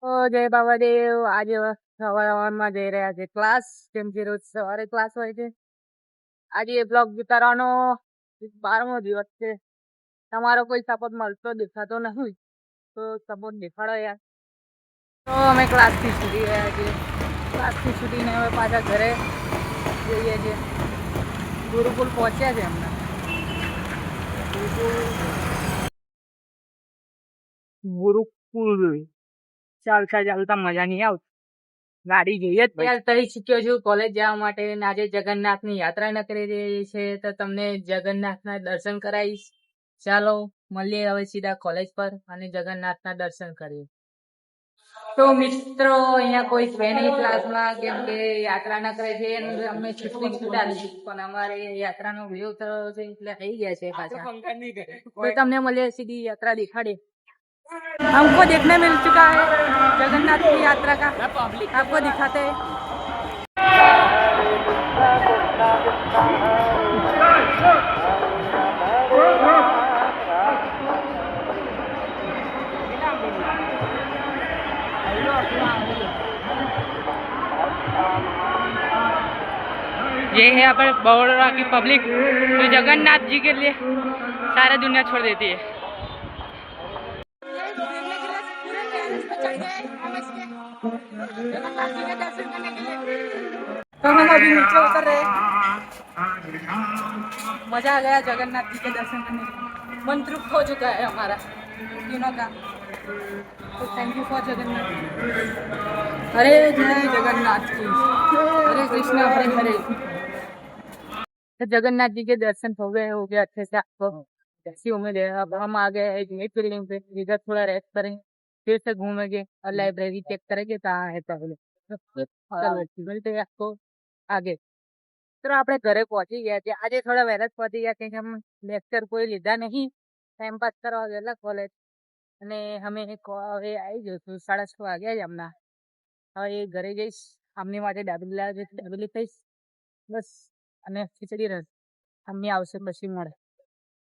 જય બાબાદેવ. આજે સવારમાં જઈ રહ્યા છે ક્લાસ, જેમ કે રોજ સવારે ક્લાસ હોય છે. આજે બ્લોગ ઉતારવાનો 12મો દિવસ છે. તમારો કોઈ સપોર્ટ મળતો દેખાતો નથી, તો સપોર્ટ દેખાડો યાર. તો અમે ક્લાસથી છૂટી રહ્યા છીએ. ક્લાસથી છૂટીને હવે પાછા ઘરે જઈએ છીએ. ગુરુકુલ પહોંચ્યા છે હમણાં. ગુરુકુલ ચાલતા મજા નહીં આવતી. ગાડી જોઈએ જ ભાઈ. તઈ શીખ્યો છું કોલેજ જવા માટે. આજે જગન્નાથ ની યાત્રા નીકળી રહી છે, તો તમને જગન્નાથ ના દર્શન કરાવીશ. ચાલો મળીએ હવે સીધા કોલેજ પર અને જગન્નાથ ના દર્શન કરીએ. તો મિત્રો અહીંયા કોઈ છે નહીં ક્લાસમાં, કેમ કે યાત્રા નીકળે છે. અમે છૂટી પણ અમારે યાત્રાનો વિરોધ થયો છે એટલે આવી ગયા છે પાછા. તો તમને મળીએ સીધી યાત્રા दिखाड़े. हमको देखने मिल चुका है जगन्नाथ की यात्रा का, आपको दिखाते हैं. ये है यहाँ पर बड़ौदा की पब्लिक जो जगन्नाथ जी के लिए सारे दुनिया छोड़ देती है. तो हम अभी नीचे उतर रहे हैं. मजा आ गया जगन्नाथ जी के दर्शन करने में. मन तृप्त हो चुका है हमारा तीनों का. तो थैंक यू फॉर जगन्नाथ. हरे जय जगन्नाथ जी, हरे कृष्णा हरे हरे. तो जगन्नाथ जी के दर्शन हो गए अच्छे से. आपको जैसी उम्मीद है. अब हम आ गए एक नई बिल्डिंग पे. इधर थोड़ा रेस्ट करेंगे, फिर से घूमेंगे और लाइब्रेरी चेक करेंगे कहाँ है पहले. मिलते हैं आपको आगे. तो આપણે ઘરે પહોંચી ગયા છે. આજે થોડા વહેલા પહોંચી ગયા કેમ કે हम લેક્ચર કોઈ લીધા નહીં. ટાઈમ પાસ કરવા ગયેલા કોલેજ, અને અમે હવે આવી જઈશું. 6:30 વાગ્યા છે હમણાં. હવે ઘરે જઈશ. આમની માટે દાબેલી લાવ્યા છે, દાબેલી ખાઈશ બસ. અને ખીચડી રસ. અમ્મી આવશે પછી મળે.